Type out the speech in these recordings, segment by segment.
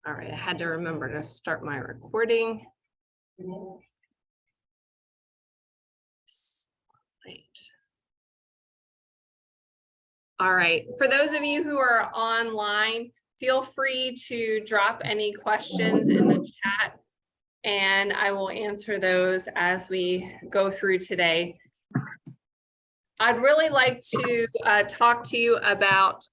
All right, I had to remember to start my recording. Right. All right, for those of you who are online, feel free to drop any questions in the chat and I will answer those as we go through today. I'd really like to talk to you about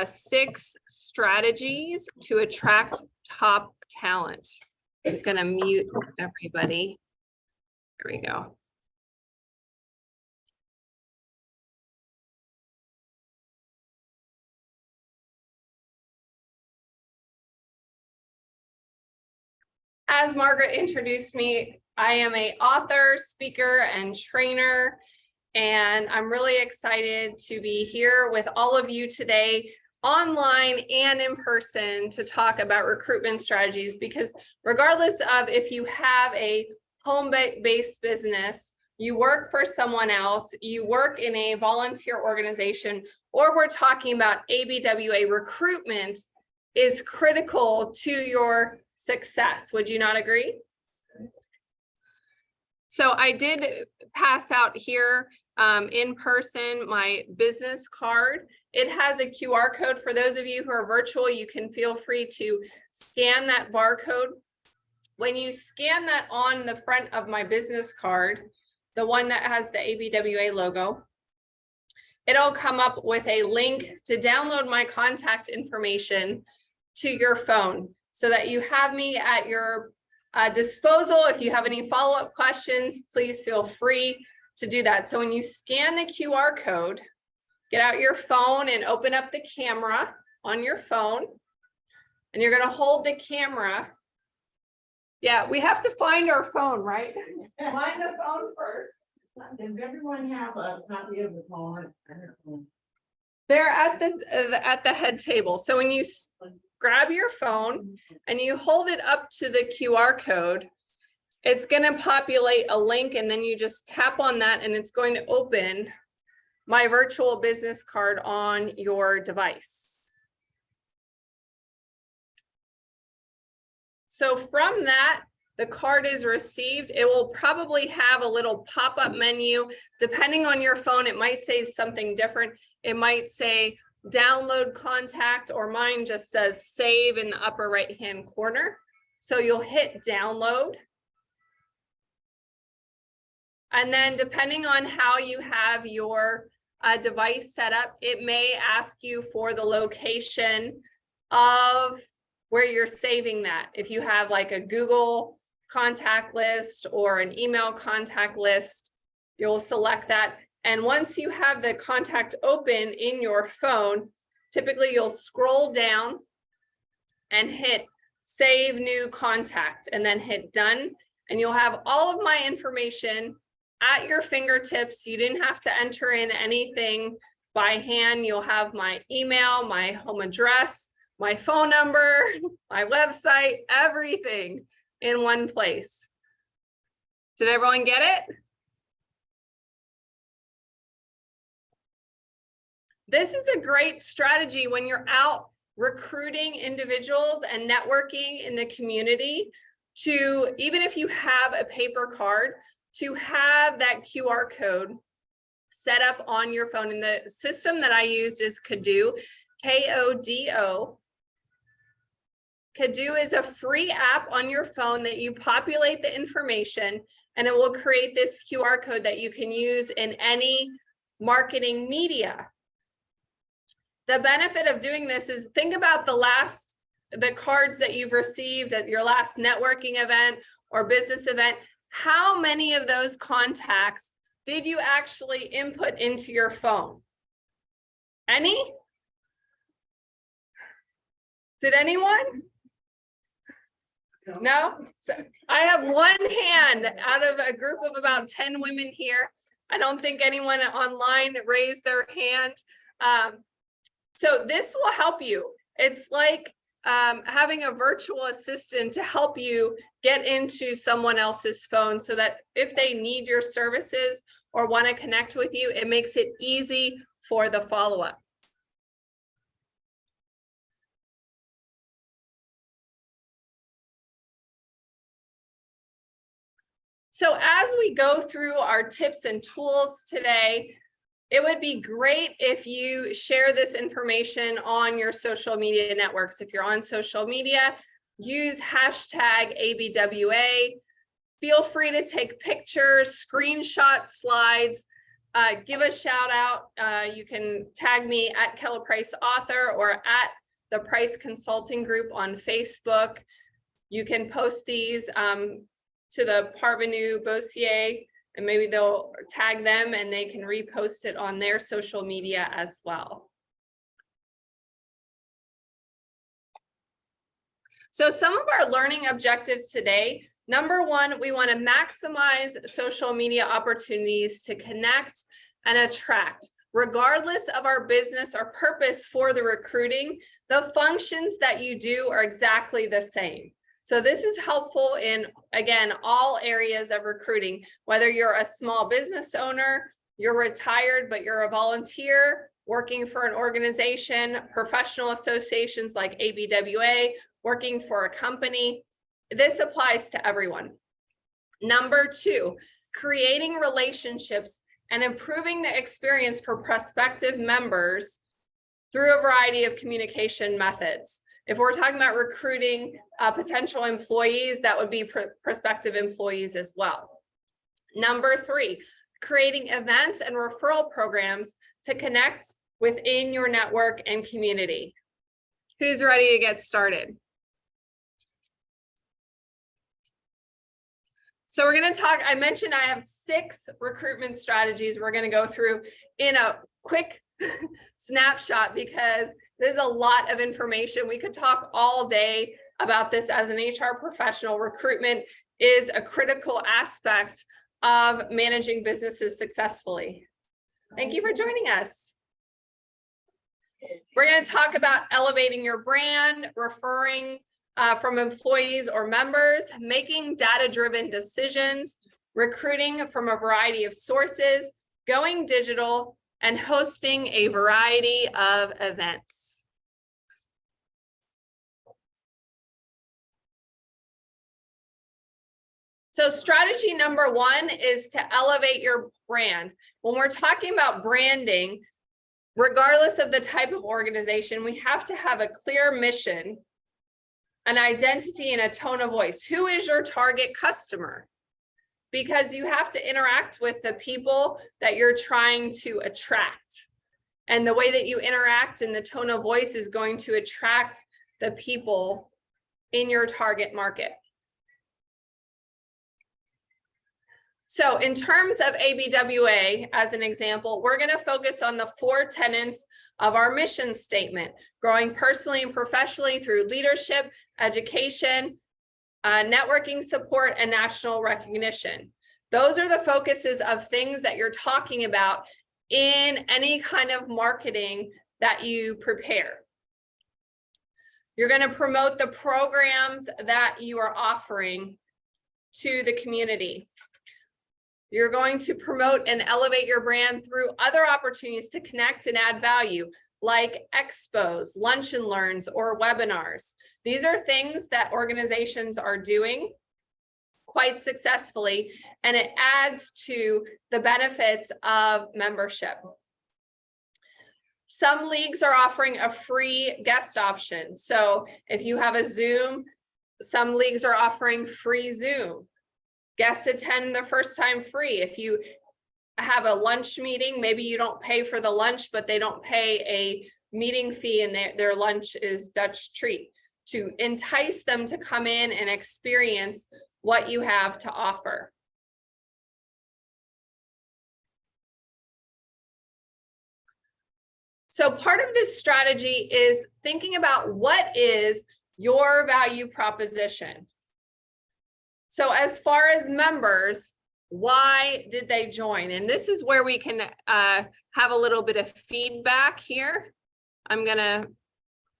6 strategies to attract top talent. I'm gonna mute everybody. There we go. As Margaret introduced me, I am an author, speaker, and trainer, and I'm really excited to be here with all of you today, online and in person, to talk about recruitment strategies, because regardless of if you have a home-based business, you work for someone else, you work in a volunteer organization, or we're talking about ABWA, recruitment is critical to your success. Would you not agree? So I did pass out here in person my business card. It has a QR code. For those of you who are virtual, you can feel free to scan that barcode. When you scan that on the front of my business card, the one that has the ABWA logo, it'll come up with a link to download my contact information to your phone, so that you have me at your disposal. If you have any follow-up questions, please feel free to do that. So when you scan the QR code, get out your phone and open up the camera on your phone, and you're going to hold the camera. Yeah, we have to find our phone, right? Find the phone first. Does everyone have a copy of the phone? They're at the head table. So when you grab your phone and you hold it up to the QR code, it's going to populate a link, and then you just tap on that and it's going to open my virtual business card on your device. So from that, the card is received. It will probably have a little pop-up menu. Depending on your phone, it might say something different. It might say download contact, or mine just says save in the upper right-hand corner. So you'll hit download. And then depending on how you have your device set up, it may ask you for the location of where you're saving that. If you have like a Google contact list or an email contact list, you'll select that. And once you have the contact open in your phone, typically you'll scroll down and hit save new contact and then hit done. And you'll have all of my information at your fingertips. You didn't have to enter in anything by hand. You'll have my email, my home address, my phone number, my website, everything in one place. Did everyone get it? This is a great strategy when you're out recruiting individuals and networking in the community, to, even if you have a paper card, to have that QR code set up on your phone. And the system that I used is Kado, K-O-D-O. Kado is a free app on your phone that you populate the information, and it will create this QR code that you can use in any marketing media. The benefit of doing this is, think about the cards that you've received at your last networking event or business event. How many of those contacts did you actually input into your phone? Any? Did anyone? No? So I have one hand out of a group of about 10 women here. I don't think anyone online raised their hand. So this will help you. It's like having a virtual assistant to help you get into someone else's phone, so that if they need your services or want to connect with you, it makes it easy for the follow-up. So as we go through our tips and tools today, it would be great if you share this information on your social media networks. If you're on social media, use hashtag ABWA. Feel free to take pictures, screenshot slides, give a shout out. You can tag me at Keller Price Author or at the Price Consulting Group on Facebook. You can post these to the Parvenu Bossier, and maybe they'll tag them and they can repost it on their social media as well. So some of our learning objectives today, number one, we want to maximize social media opportunities to connect and attract. Regardless of our business or purpose for the recruiting, the functions that you do are exactly the same. So this is helpful in, again, all areas of recruiting, whether you're a small business owner, you're retired, but you're a volunteer working for an organization, professional associations like ABWA, working for a company. This applies to everyone. Number two, creating relationships and improving the experience for prospective members through a variety of communication methods. If we're talking about recruiting potential employees, that would be prospective employees as well. Number three, creating events and referral programs to connect within your network and community. Who's ready to get started? So we're going to talk, I mentioned I have 6 recruitment strategies we're going to go through in a quick snapshot because there's a lot of information. We could talk all day about this as an HR professional. Recruitment is a critical aspect of managing businesses successfully. Thank you for joining us. We're going to talk about elevating your brand, referring from employees or members, making data-driven decisions, recruiting from a variety of sources, going digital, and hosting a variety of events. So strategy number one is to elevate your brand. When we're talking about branding, regardless of the type of organization, we have to have a clear mission, an identity, and a tone of voice. Who is your target customer? Because you have to interact with the people that you're trying to attract. And the way that you interact and the tone of voice is going to attract the people in your target market. So in terms of ABWA, as an example, we're going to focus on the 4 tenets of our mission statement: growing personally and professionally through leadership, education, networking support, and national recognition. Those are the focuses of things that you're talking about in any kind of marketing that you prepare. You're going to promote the programs that you are offering to the community. You're going to promote and elevate your brand through other opportunities to connect and add value, like expos, lunch and learns, or webinars. These are things that organizations are doing quite successfully, and it adds to the benefits of membership. Some leagues are offering a free guest option. So if you have a Zoom, some leagues are offering free Zoom. Guests attend the first time free. If you have a lunch meeting, maybe you don't pay for the lunch, but they don't pay a meeting fee and their lunch is Dutch treat, to entice them to come in and experience what you have to offer. So part of this strategy is thinking about what is your value proposition. So as far as members, why did they join? And this is where we can have a little bit of feedback here. I'm going to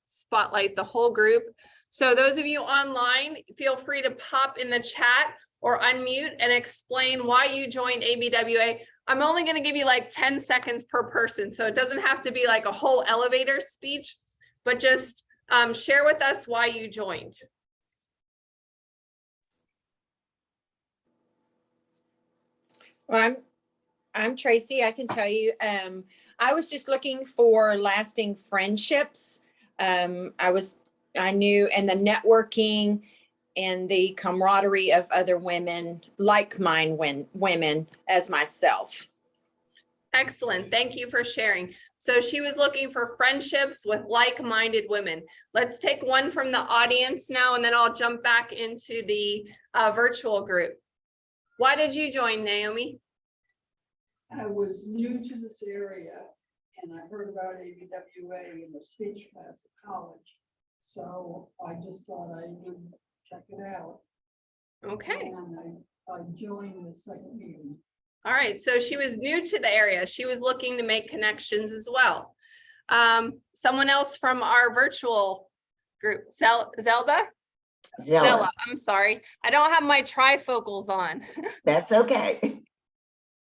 spotlight the whole group. So those of you online, feel free to pop in the chat or unmute and explain why you joined ABWA. I'm only going to give you like 10 seconds per person, so it doesn't have to be like a whole elevator speech, but just share with us why you joined. Well, I'm Tracy. I can tell you, I was just looking for lasting friendships. I knew, and the networking and the camaraderie of other women, women as myself. Excellent. Thank you for sharing. So she was looking for friendships with like-minded women. Let's take one from the audience now, and then I'll jump back into the virtual group. Why did you join, Naomi? I was new to this area and I heard about ABWA in the speech class at college. So I just thought I would check it out. Okay. And I joined the second meeting. All right. So she was new to the area. She was looking to make connections as well. Someone else from our virtual group, Zelda? Zella, I'm sorry. I don't have my trifocals on. That's okay.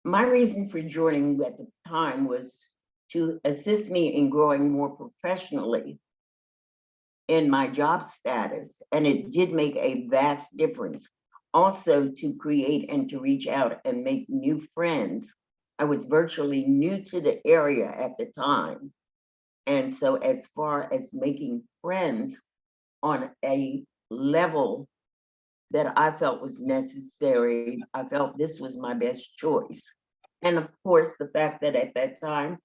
My reason for joining at the time was to assist me in growing more professionally in my job status, and it did make a vast difference. Also to create and to reach out and make new friends. I was virtually new to the area at the time. And so as far as making friends on a level that I felt was necessary, I felt this was my best choice. And of course, the fact that at that time,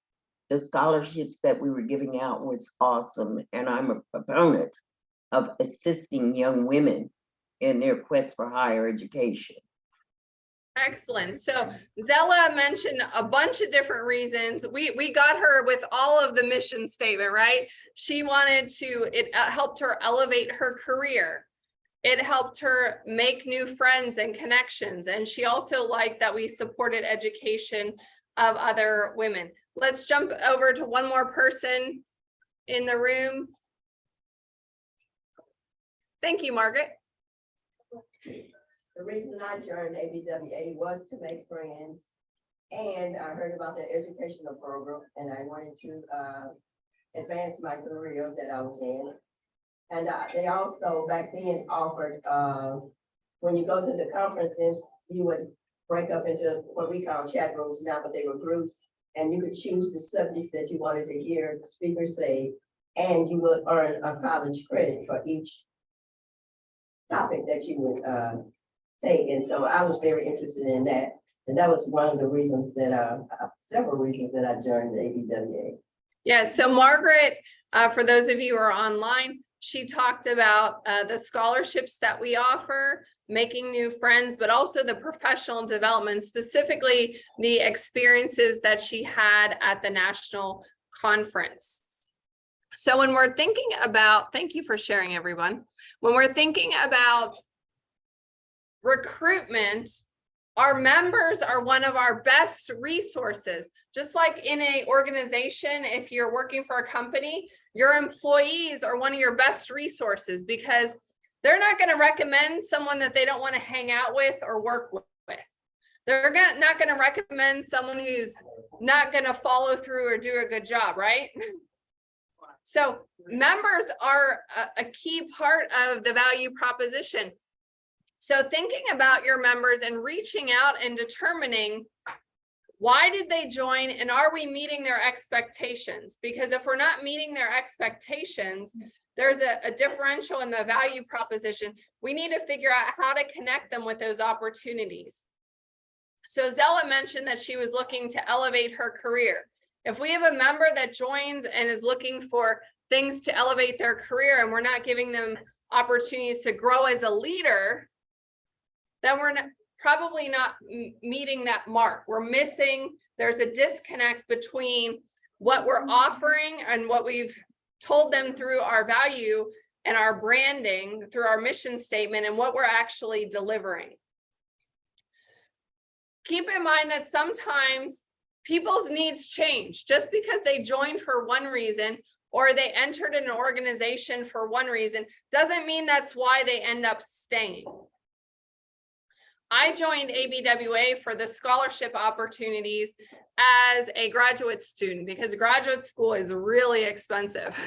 the scholarships that we were giving out was awesome. And I'm a proponent of assisting young women in their quest for higher education. Excellent. So Zella mentioned a bunch of different reasons. We got her with all of the mission statement, right? She wanted to, it helped her elevate her career. It helped her make new friends and connections. And she also liked that we supported education of other women. Let's jump over to one more person in the room. Thank you, Margaret. The reason I joined ABWA was to make friends, and I heard about the educational program, and I wanted to advance my career that I was in. And they also back then offered, when you go to the conferences, you would break up into what we call chat rooms now, but they were groups, and you could choose the subjects that you wanted to hear the speakers say, and you would earn a college credit for each topic that you would take. And so I was very interested in that. And that was one of the reasons that, several reasons that I joined the ABWA. Yeah, so Margaret, for those of you who are online, she talked about the scholarships that we offer, making new friends, but also the professional development, specifically the experiences that she had at the national conference. So when we're thinking about, thank you for sharing, everyone. When we're thinking about recruitment, our members are one of our best resources. Just like in an organization, if you're working for a company, your employees are one of your best resources because they're not going to recommend someone that they don't want to hang out with or work with. They're not going to recommend someone who's not going to follow through or do a good job, right? So members are a key part of the value proposition. So thinking about your members and reaching out and determining why did they join and are we meeting their expectations? Because if we're not meeting their expectations, there's a differential in the value proposition. We need to figure out how to connect them with those opportunities. So Zella mentioned that she was looking to elevate her career. If we have a member that joins and is looking for things to elevate their career and we're not giving them opportunities to grow as a leader, then we're probably not meeting that mark. We're missing, there's a disconnect between what we're offering and what we've told them through our value and our branding, through our mission statement, and what we're actually delivering. Keep in mind that sometimes people's needs change. Just because they joined for one reason or they entered an organization for one reason doesn't mean that's why they end up staying. I joined ABWA for the scholarship opportunities as a graduate student because graduate school is really expensive.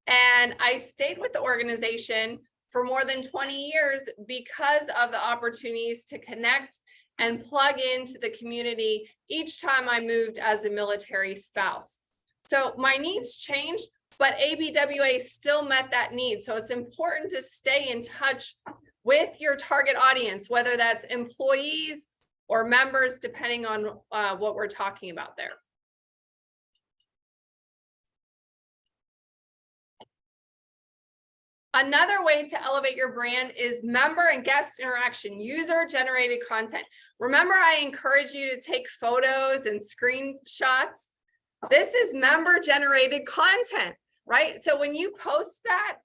And I stayed with the organization for more than 20 years because of the opportunities to connect and plug into the community each time I moved as a military spouse. So my needs changed, but ABWA still met that need. So it's important to stay in touch with your target audience, whether that's employees or members, depending on what we're talking about there. Another way to elevate your brand is member and guest interaction, user-generated content. Remember, I encourage you to take photos and screenshots. This is member-generated content, right? So when you post that,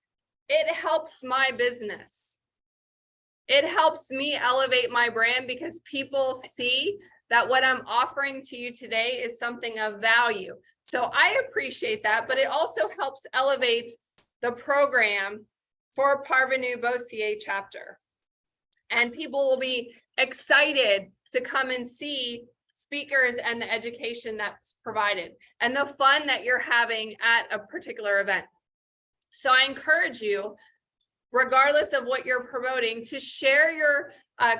it helps my business. It helps me elevate my brand because people see that what I'm offering to you today is something of value. So I appreciate that, but it also helps elevate the program for Parvenu Bossier chapter. And people will be excited to come and see speakers and the education that's provided and the fun that you're having at a particular event. So I encourage you, regardless of what you're promoting, to share your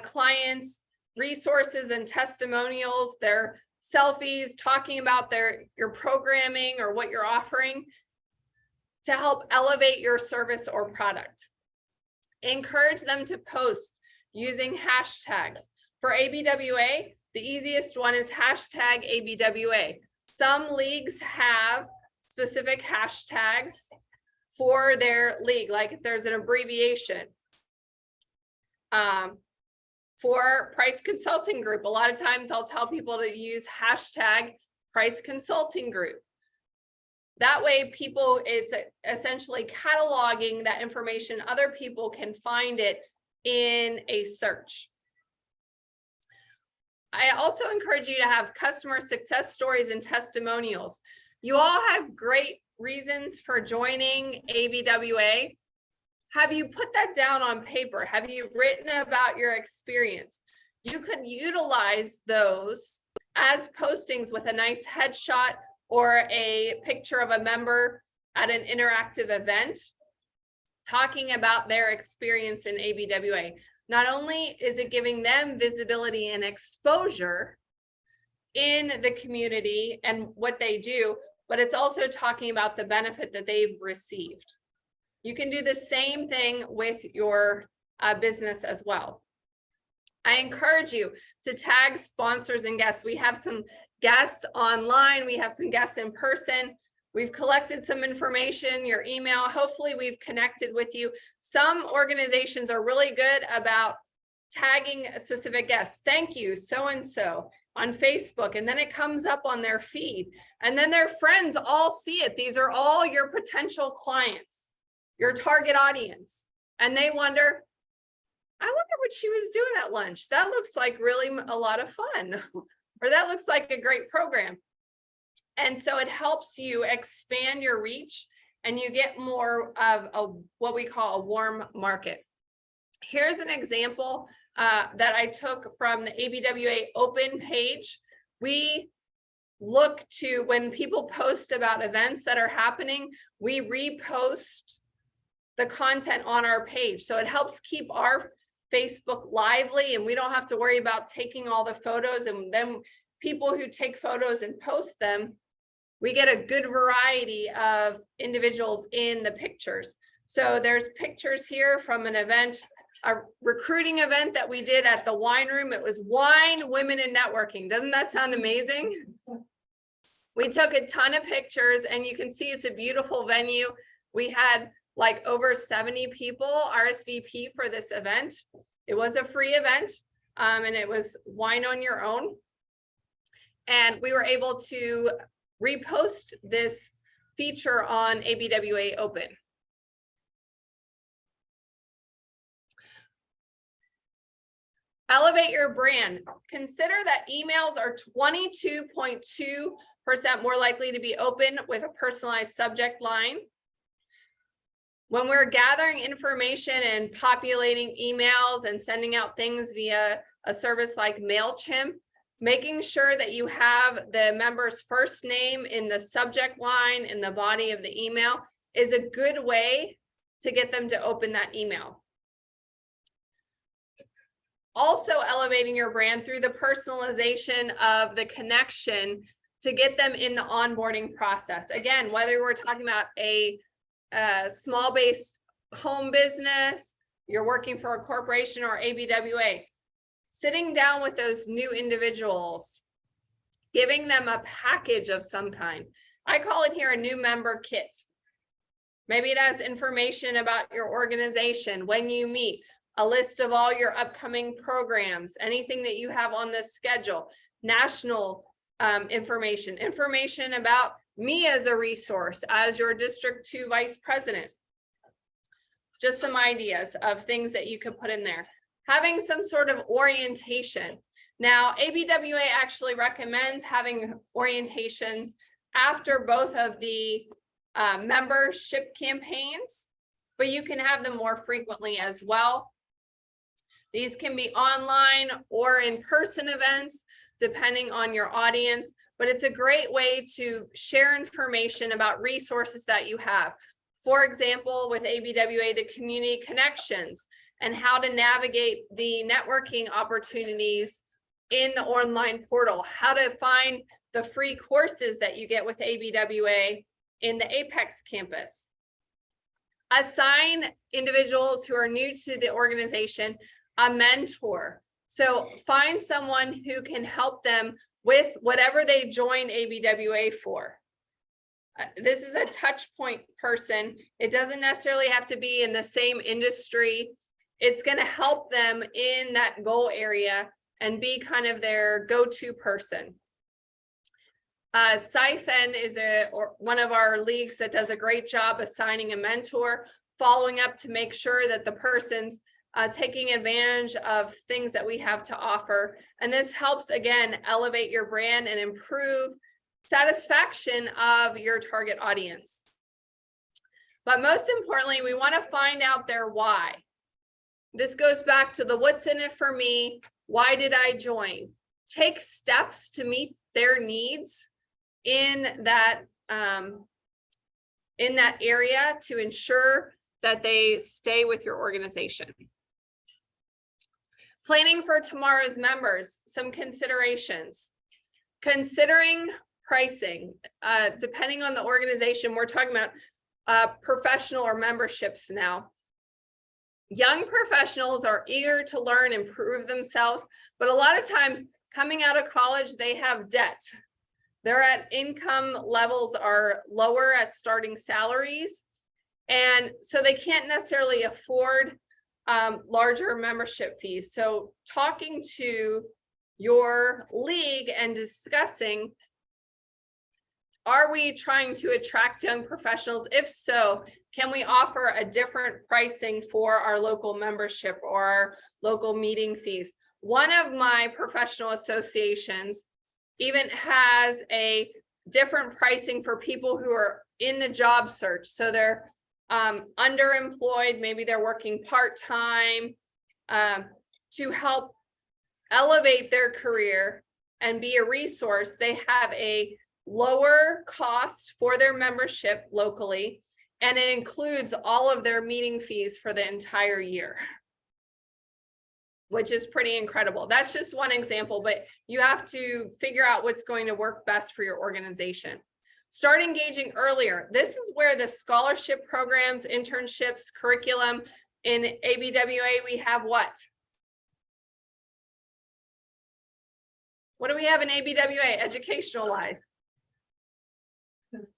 clients' resources and testimonials, their selfies, talking about your programming or what you're offering to help elevate your service or product. Encourage them to post using hashtags. For ABWA, the easiest one is hashtag ABWA. Some leagues have specific hashtags for their league, like if there's an abbreviation. For Price Consulting Group, a lot of times I'll tell people to use hashtag Price Consulting Group. That way people, it's essentially cataloging that information. Other people can find it in a search. I also encourage you to have customer success stories and testimonials. You all have great reasons for joining ABWA. Have you put that down on paper? Have you written about your experience? You could utilize those as postings with a nice headshot or a picture of a member at an interactive event talking about their experience in ABWA. Not only is it giving them visibility and exposure in the community and what they do, but it's also talking about the benefit that they've received. You can do the same thing with your business as well. I encourage you to tag sponsors and guests. We have some guests online. We have some guests in person. We've collected some information, your email. Hopefully we've connected with you. Some organizations are really good about tagging specific guests. Thank you, so-and-so on Facebook. And then it comes up on their feed. And then their friends all see it. These are all your potential clients, your target audience. And they wonder, I wonder what she was doing at lunch. That looks like really a lot of fun. Or that looks like a great program. And so it helps you expand your reach and you get more of what we call a warm market. Here's an example that I took from the ABWA open page. We look to, when people post about events that are happening, we repost the content on our page. So it helps keep our Facebook lively and we don't have to worry about taking all the photos, and then people who take photos and post them, we get a good variety of individuals in the pictures. So there's pictures here from an event, a recruiting event that we did at the wine room. It was wine, women, and networking. Doesn't that sound amazing? We took a ton of pictures and you can see it's a beautiful venue. We had like over 70 people RSVP for this event. It was a free event and it was wine on your own. And we were able to repost this feature on ABWA Open. Elevate your brand. Consider that emails are 22.2% more likely to be open with a personalized subject line. When we're gathering information and populating emails and sending out things via a service like MailChimp, making sure that you have the member's first name in the subject line in the body of the email is a good way to get them to open that email. Also elevating your brand through the personalization of the connection to get them in the onboarding process. Again, whether we're talking about a small based home business, you're working for a corporation or ABWA, sitting down with those new individuals, giving them a package of some kind. I call it here a new member kit. Maybe it has information about your organization, when you meet, a list of all your upcoming programs, anything that you have on the schedule, national information about me as a resource, as your District 2 Vice President. Just some ideas of things that you could put in there. Having some sort of orientation. Now, ABWA actually recommends having orientations after both of the membership campaigns, but you can have them more frequently as well. These can be online or in-person events, depending on your audience, but it's a great way to share information about resources that you have. For example, with ABWA, the community connections and how to navigate the networking opportunities in the online portal, how to find the free courses that you get with ABWA in the Apex campus. Assign individuals who are new to the organization a mentor. So find someone who can help them with whatever they join ABWA for. This is a touch point person. It doesn't necessarily have to be in the same industry. It's going to help them in that goal area and be kind of their go-to person. Siphon is one of our leagues that does a great job assigning a mentor, following up to make sure that the person's taking advantage of things that we have to offer. And this helps, again, elevate your brand and improve satisfaction of your target audience. But most importantly, we want to find out their why. This goes back to the what's in it for me, why did I join? Take steps to meet their needs in that area to ensure that they stay with your organization. Planning for tomorrow's members, some considerations. Considering pricing, depending on the organization, we're talking about professional or memberships now. Young professionals are eager to learn and prove themselves, but a lot of times coming out of college, they have debt. They're at income levels are lower at starting salaries. And so they can't necessarily afford larger membership fees. So talking to your league and discussing, are we trying to attract young professionals? If so, can we offer a different pricing for our local membership or our local meeting fees? One of my professional associations even has a different pricing for people who are in the job search. So they're underemployed, maybe they're working part-time, to help elevate their career and be a resource. They have a lower cost for their membership locally, and it includes all of their meeting fees for the entire year, which is pretty incredible. That's just one example, but you have to figure out what's going to work best for your organization. Start engaging earlier. This is where the scholarship programs, internships, curriculum in ABWA, we have what? What do we have in ABWA, educational-wise?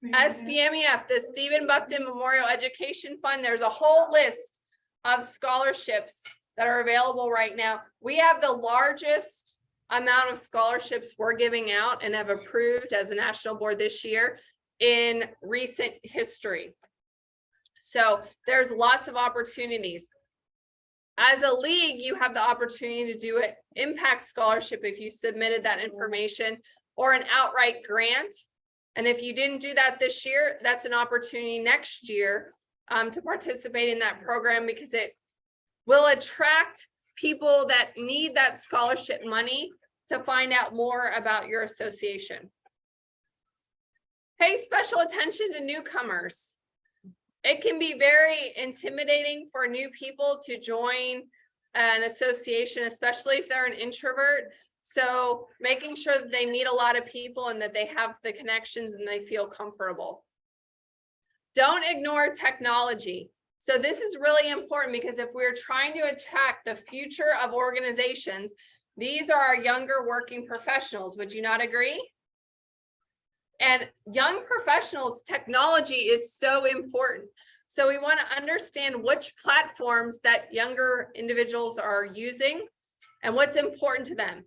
SBMEF, the Stephen Buckton Memorial Education Fund. There's a whole list of scholarships that are available right now. We have the largest amount of scholarships we're giving out and have approved as a national board this year in recent history. So there's lots of opportunities. As a league, you have the opportunity to do an impact scholarship if you submitted that information, or an outright grant. And if you didn't do that this year, that's an opportunity next year to participate in that program, because it will attract people that need that scholarship money to find out more about your association. Pay special attention to newcomers. It can be very intimidating for new people to join an association, especially if they're an introvert. So making sure that they meet a lot of people and that they have the connections and they feel comfortable. Don't ignore technology. So this is really important because if we're trying to attack the future of organizations, these are our younger working professionals. Would you not agree? And young professionals, technology is so important. So we want to understand which platforms that younger individuals are using and what's important to them.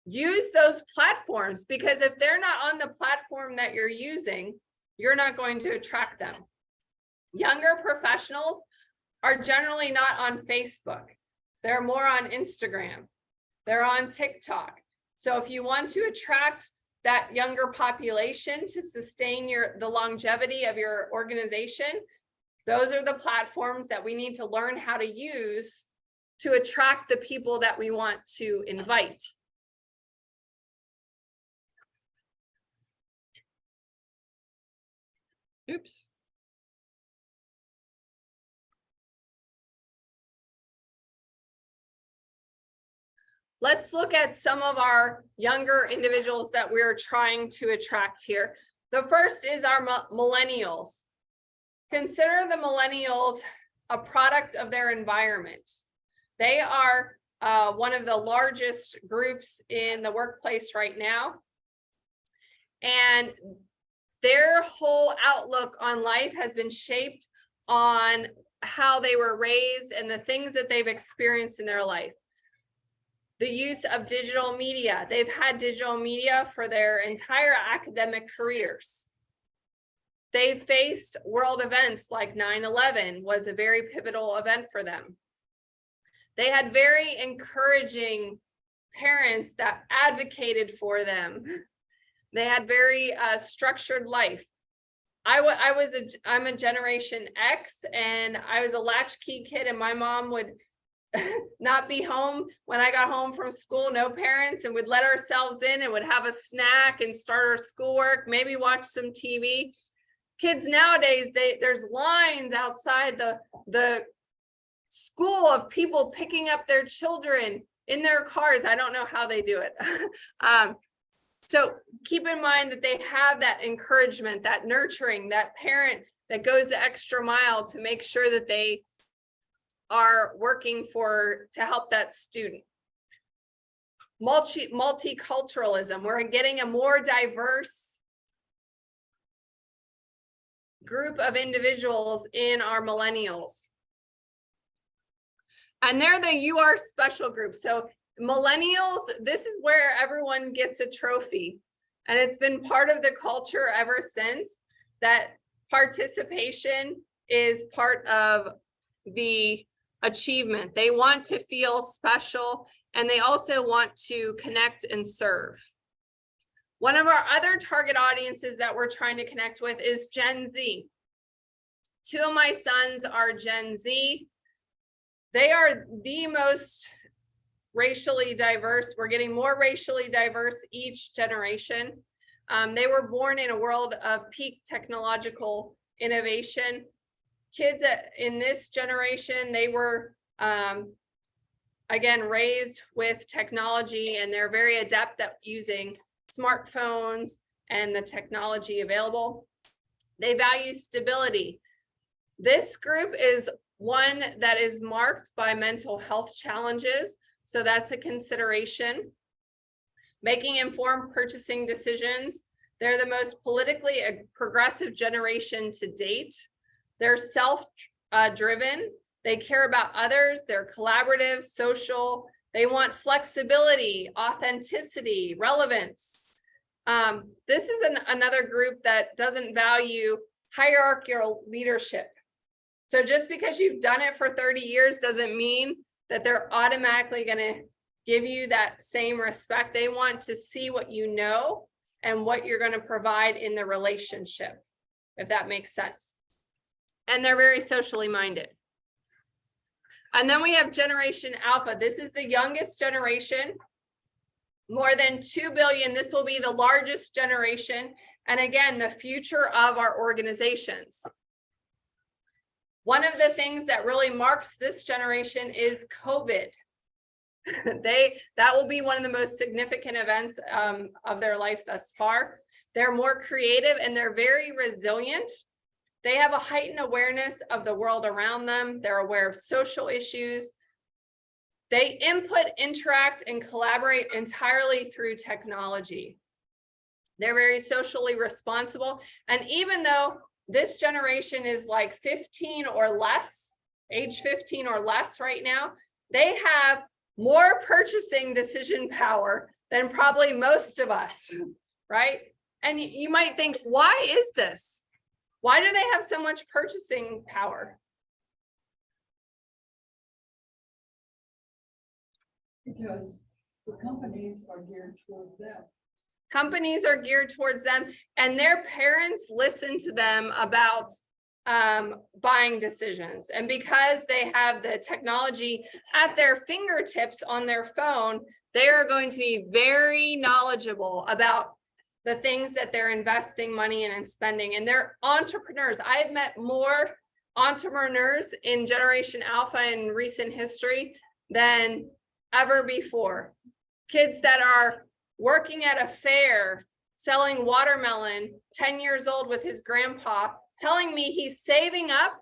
Use those platforms, because if they're not on the platform that you're using, you're not going to attract them. Younger professionals are generally not on Facebook. They're more on Instagram. They're on TikTok. So if you want to attract that younger population to sustain the longevity of your organization, those are the platforms that we need to learn how to use to attract the people that we want to invite. Oops. Let's look at some of our younger individuals that we're trying to attract here. The first is our millennials. Consider the millennials a product of their environment. They are one of the largest groups in the workplace right now. And their whole outlook on life has been shaped on how they were raised and the things that they've experienced in their life. The use of digital media. They've had digital media for their entire academic careers. They faced world events like 9/11 was a very pivotal event for them. They had very encouraging parents that advocated for them. They had very structured life. I'm a Generation X, and I was a latchkey kid, and my mom would not be home when I got home from school, no parents, and would let ourselves in and would have a snack and start our schoolwork, maybe watch some TV. Kids nowadays, there's lines outside the school of people picking up their children in their cars. I don't know how they do it. So keep in mind that they have that encouragement, that nurturing, that parent that goes the extra mile to make sure that they are working to help that student. Multiculturalism, we're getting a more diverse group of individuals in our millennials. And they're the "you are special" group. So millennials, this is where everyone gets a trophy. And it's been part of the culture ever since that participation is part of the achievement. They want to feel special, and they also want to connect and serve. One of our other target audiences that we're trying to connect with is Gen Z. Two of my sons are Gen Z. They are the most racially diverse. We're getting more racially diverse each generation. They were born in a world of peak technological innovation. Kids in this generation, they were, again, raised with technology, and they're very adept at using smartphones and the technology available. They value stability. This group is one that is marked by mental health challenges, so that's a consideration. Making informed purchasing decisions. They're the most politically progressive generation to date. They're self-driven. They care about others. They're collaborative, social. They want flexibility, authenticity, relevance. This is another group that doesn't value hierarchical leadership. So just because you've done it for 30 years doesn't mean that they're automatically going to give you that same respect. They want to see what you know and what you're going to provide in the relationship, if that makes sense. And they're very socially minded. And then we have Generation Alpha. This is the youngest generation, more than 2 billion. This will be the largest generation. And again, the future of our organizations. One of the things that really marks this generation is COVID. That will be one of the most significant events of their life thus far. They're more creative and they're very resilient. They have a heightened awareness of the world around them. They're aware of social issues. They input, interact, and collaborate entirely through technology. They're very socially responsible. And even though this generation is like 15 or less, age 15 or less right now, they have more purchasing decision power than probably most of us, right? And you might think, why is this? Why do they have so much purchasing power? Because the companies are geared toward them. Companies are geared towards them, and their parents listen to them about buying decisions. And because they have the technology at their fingertips on their phone, they are going to be very knowledgeable about the things that they're investing money in and spending. And they're entrepreneurs. I've met more entrepreneurs in Generation Alpha in recent history than ever before. Kids that are working at a fair, selling watermelon, 10 years old with his grandpa, telling me he's saving up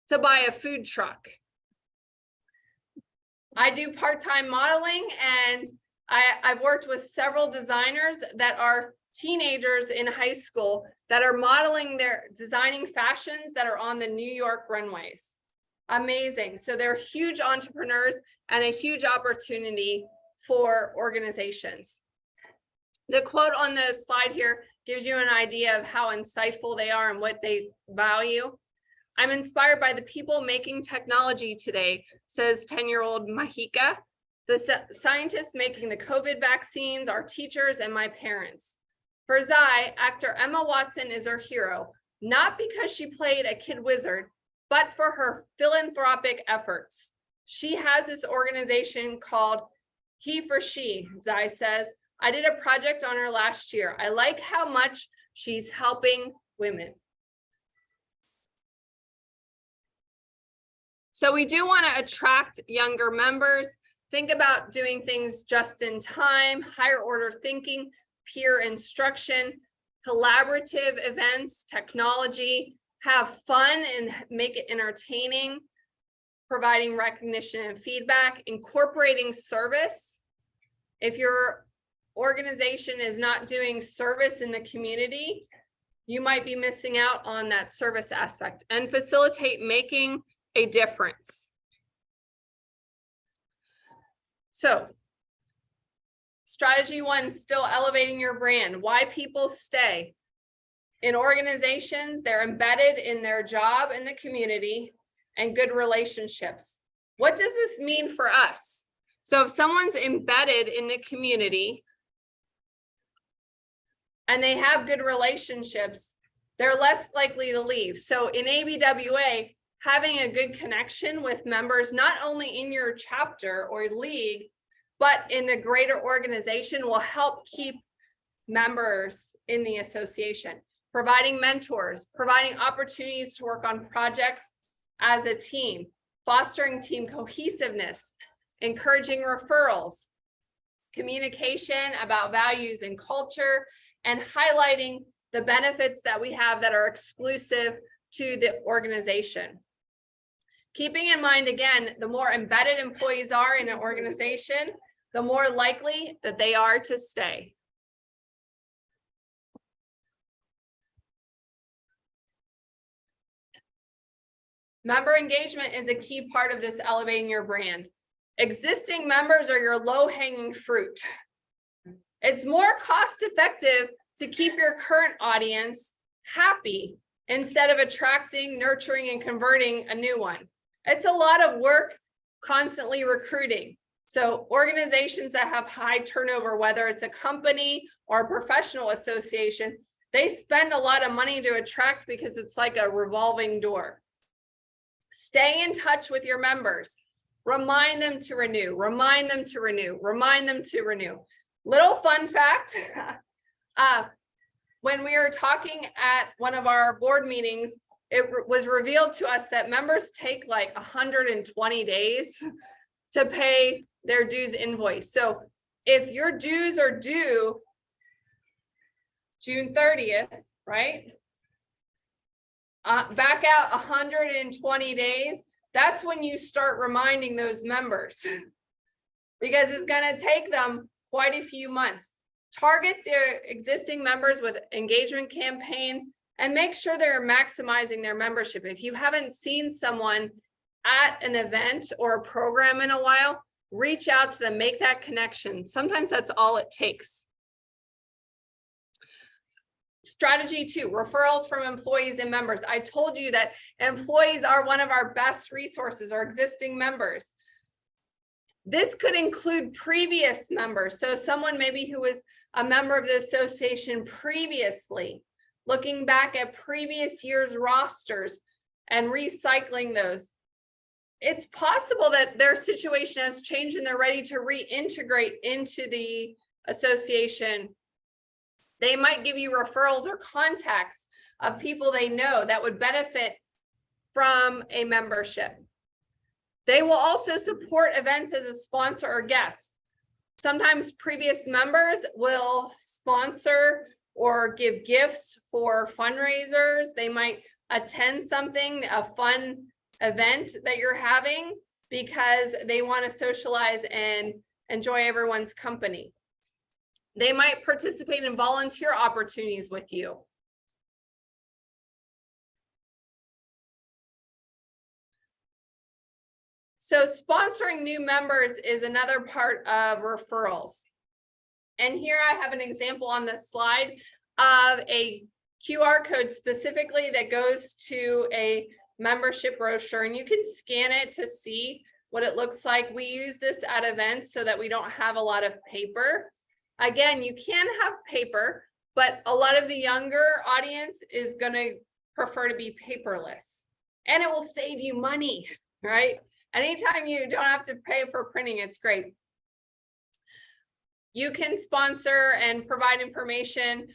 to buy a food truck. I do part-time modeling, and I've worked with several designers that are teenagers in high school that are designing fashions that are on the New York runways. Amazing. So they're huge entrepreneurs and a huge opportunity for organizations. The quote on the slide here gives you an idea of how insightful they are and what they value. I'm inspired by the people making technology today, says 10-year-old Mahika. The scientists making the COVID vaccines, our teachers, and my parents. For Zai, actor Emma Watson is her hero, not because she played a kid wizard, but for her philanthropic efforts. She has this organization called He for She, Zai says. I did a project on her last year. I like how much she's helping women. So we do want to attract younger members. Think about doing things just in time, higher order thinking, peer instruction, collaborative events, technology, have fun and make it entertaining, providing recognition and feedback, incorporating service. If your organization is not doing service in the community, you might be missing out on that service aspect, and facilitate making a difference. So, strategy 1, still elevating your brand. Why people stay. In organizations, they're embedded in their job in the community and good relationships. What does this mean for us? So if someone's embedded in the community and they have good relationships, they're less likely to leave. So in ABWA, having a good connection with members, not only in your chapter or league, but in the greater organization will help keep members in the association. Providing mentors, providing opportunities to work on projects as a team, fostering team cohesiveness, encouraging referrals, communication about values and culture, and highlighting the benefits that we have that are exclusive to the organization. Keeping in mind, again, the more embedded employees are in an organization, the more likely that they are to stay. Member engagement is a key part of this elevating your brand. Existing members are your low-hanging fruit. It's more cost-effective to keep your current audience happy instead of attracting, nurturing, and converting a new one. It's a lot of work constantly recruiting. So organizations that have high turnover, whether it's a company or a professional association, they spend a lot of money to attract because it's like a revolving door. Stay in touch with your members. Remind them to renew, remind them to renew, remind them to renew. Little fun fact, when we were talking at one of our board meetings, it was revealed to us that members take like 120 days to pay their dues invoice. So if your dues are due June 30th, right? Back out 120 days, that's when you start reminding those members. Because it's gonna take them quite a few months. Target their existing members with engagement campaigns and make sure they're maximizing their membership. If you haven't seen someone at an event or a program in a while, reach out to them, make that connection. Sometimes that's all it takes. Strategy 2, referrals from employees and members. I told you that employees are one of our best resources, our existing members. This could include previous members. So someone maybe who was a member of the association previously, looking back at previous year's rosters and recycling those. It's possible that their situation has changed and they're ready to reintegrate into the association. They might give you referrals or contacts of people they know that would benefit from a membership. They will also support events as a sponsor or guest. Sometimes previous members will sponsor or give gifts for fundraisers. They might attend something, a fun event that you're having, because they want to socialize and enjoy everyone's company. They might participate in volunteer opportunities with you. So sponsoring new members is another part of referrals. And here I have an example on this slide of a QR code specifically that goes to a membership brochure, and you can scan it to see what it looks like. We use this at events so that we don't have a lot of paper. Again, you can have paper, but a lot of the younger audience is going to prefer to be paperless, and it will save you money, right? Anytime you don't have to pay for printing, it's great. You can sponsor and provide information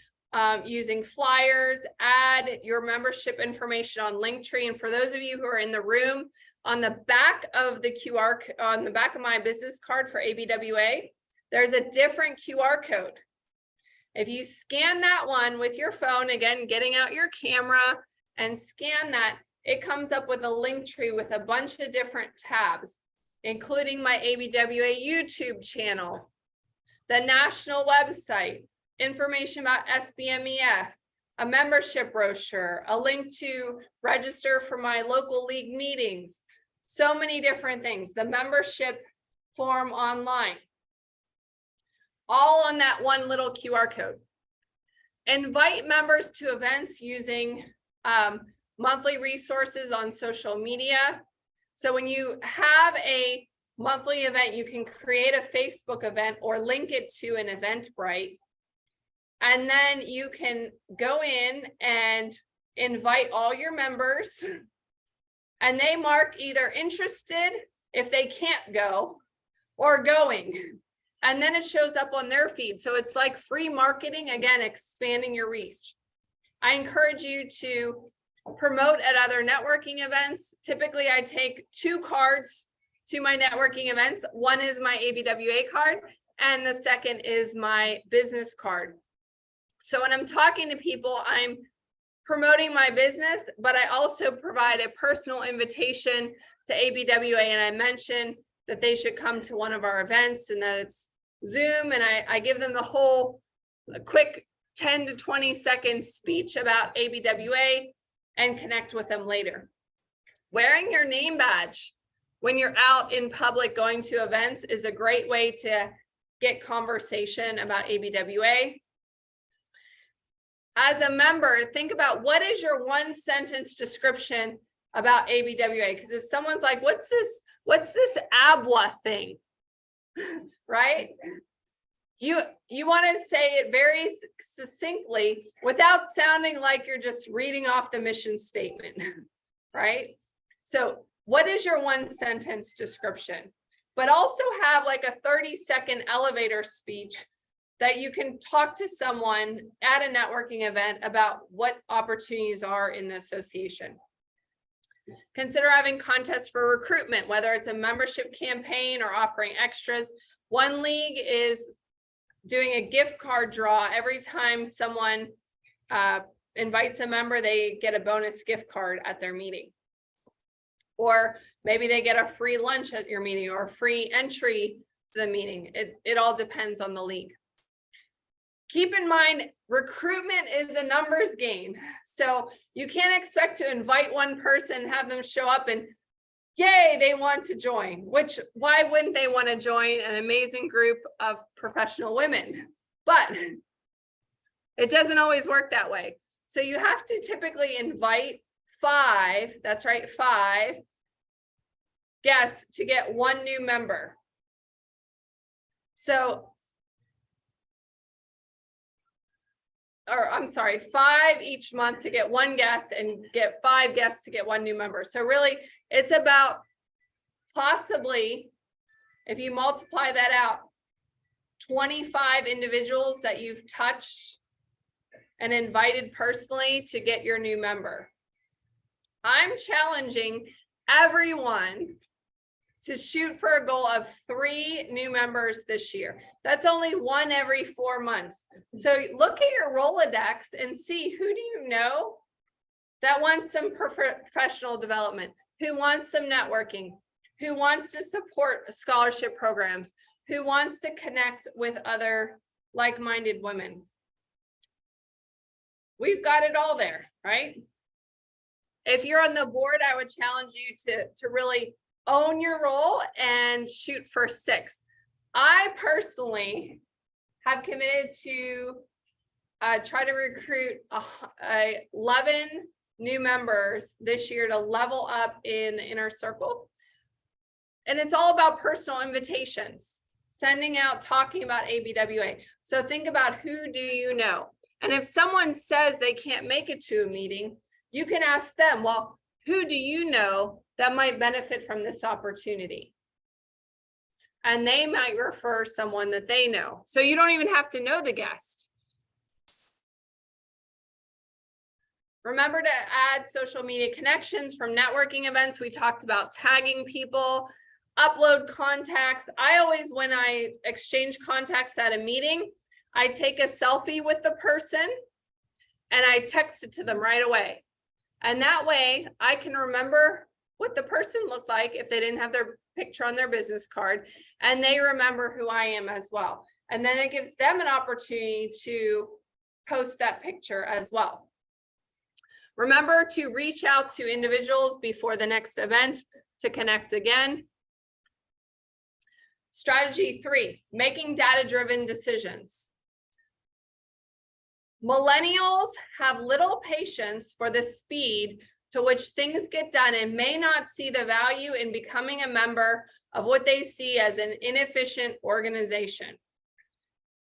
using flyers, add your membership information on Linktree. And for those of you who are in the room, on the back of the QR, on the back of my business card for ABWA, there's a different QR code. If you scan that one with your phone, again, getting out your camera and scan that, it comes up with a Linktree with a bunch of different tabs, including my ABWA YouTube channel, the national website, information about SBMEF, a membership brochure, a link to register for my local league meetings, so many different things, the membership form online, all on that one little QR code. Invite members to events using monthly resources on social media. So when you have a monthly event, you can create a Facebook event or link it to an Eventbrite. And then you can go in and invite all your members, and they mark either interested if they can't go or going. And then it shows up on their feed. So it's like free marketing, again, expanding your reach. I encourage you to promote at other networking events. Typically, I take 2 cards to my networking events. One is my ABWA card, and the second is my business card. So when I'm talking to people, I'm promoting my business, but I also provide a personal invitation to ABWA. And I mentioned that they should come to one of our events and that it's Zoom. And I give them the whole quick 10 to 20 second speech about ABWA and connect with them later. Wearing your name badge when you're out in public going to events is a great way to get conversation about ABWA. As a member, think about what is your 1-sentence description about ABWA? Because if someone's like, what's this ABWA thing, right? You want to say it very succinctly without sounding like you're just reading off the mission statement, right? So what is your 1-sentence description? But also have like a 30-second elevator speech that you can talk to someone at a networking event about what opportunities are in the association. Consider having contests for recruitment, whether it's a membership campaign or offering extras. One league is doing a gift card draw. Every time someone invites a member, they get a bonus gift card at their meeting. Or maybe they get a free lunch at your meeting or a free entry to the meeting. It all depends on the league. Keep in mind, recruitment is a numbers game. So you can't expect to invite one person, have them show up and yay, they want to join, which why wouldn't they want to join an amazing group of professional women? But it doesn't always work that way. So you have to typically invite 5, that's right, 5 guests to get 1 new member. So, or I'm sorry, 5 each month to get 1 guest and get 5 guests to get 1 new member. So really it's about possibly, if you multiply that out, 25 individuals that you've touched and invited personally to get your new member. I'm challenging everyone to shoot for a goal of 3 new members this year. That's only 1 every 4 months. So look at your Rolodex and see, who do you know that wants some professional development, who wants some networking, who wants to support scholarship programs, who wants to connect with other like-minded women. We've got it all there, right? If you're on the board, I would challenge you to really own your role and shoot for 6. I personally have committed to try to recruit 11 new members this year to level up in the inner circle. And it's all about personal invitations, sending out, talking about ABWA. So think about, who do you know? And if someone says they can't make it to a meeting, you can ask them, well, who do you know that might benefit from this opportunity? And they might refer someone that they know. So you don't even have to know the guest. Remember to add social media connections from networking events. We talked about tagging people, upload contacts. I always, when I exchange contacts at a meeting, I take a selfie with the person and I text it to them right away. And that way I can remember what the person looked like if they didn't have their picture on their business card, and they remember who I am as well. And then it gives them an opportunity to post that picture as well. Remember to reach out to individuals before the next event to connect again. Strategy 3, making data-driven decisions. Millennials have little patience for the speed to which things get done and may not see the value in becoming a member of what they see as an inefficient organization.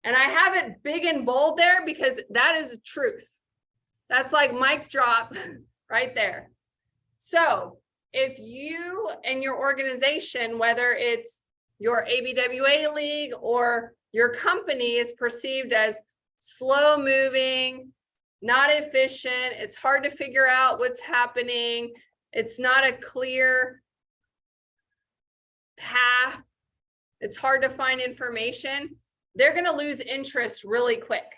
And I have it big and bold there because that is the truth. That's like mic drop right there. So if you and your organization, whether it's your ABWA league or your company, is perceived as slow moving, not efficient, it's hard to figure out what's happening, it's not a clear path, it's hard to find information, they're going to lose interest really quick.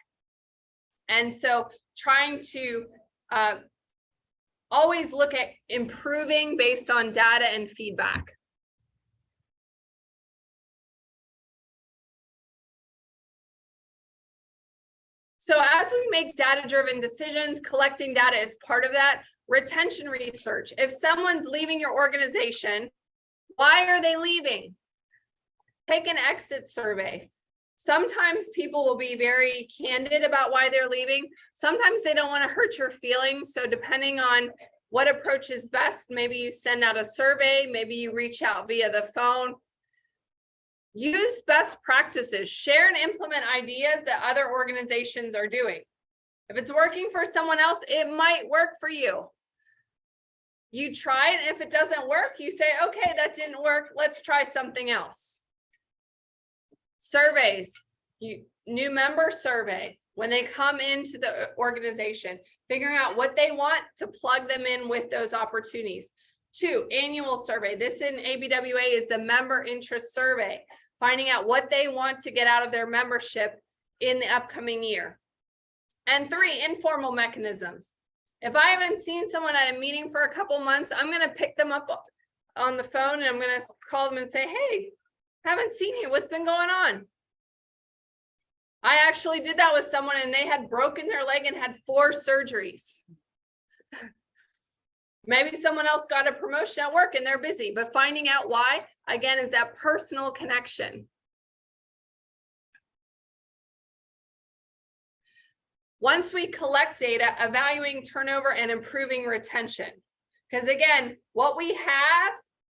And so trying to always look at improving based on data and feedback. So as we make data-driven decisions, collecting data is part of that. Retention research. If someone's leaving your organization, why are they leaving? Take an exit survey. Sometimes people will be very candid about why they're leaving. Sometimes they don't want to hurt your feelings. So depending on what approach is best, maybe you send out a survey, maybe you reach out via the phone. Use best practices, share and implement ideas that other organizations are doing. If it's working for someone else, it might work for you. You try it, and if it doesn't work, you say, okay, that didn't work, let's try something else. Surveys, new member survey, when they come into the organization, figuring out what they want to plug them in with those opportunities. 2, annual survey. This in ABWA is the member interest survey, finding out what they want to get out of their membership in the upcoming year. And 3, informal mechanisms. If I haven't seen someone at a meeting for a couple months, I'm going to pick them up on the phone and I'm going to call them and say, hey, haven't seen you. What's been going on? I actually did that with someone and they had broken their leg and had 4 surgeries. Maybe someone else got a promotion at work and they're busy, but finding out why, again, is that personal connection. Once we collect data, evaluating turnover and improving retention. Because again, what we have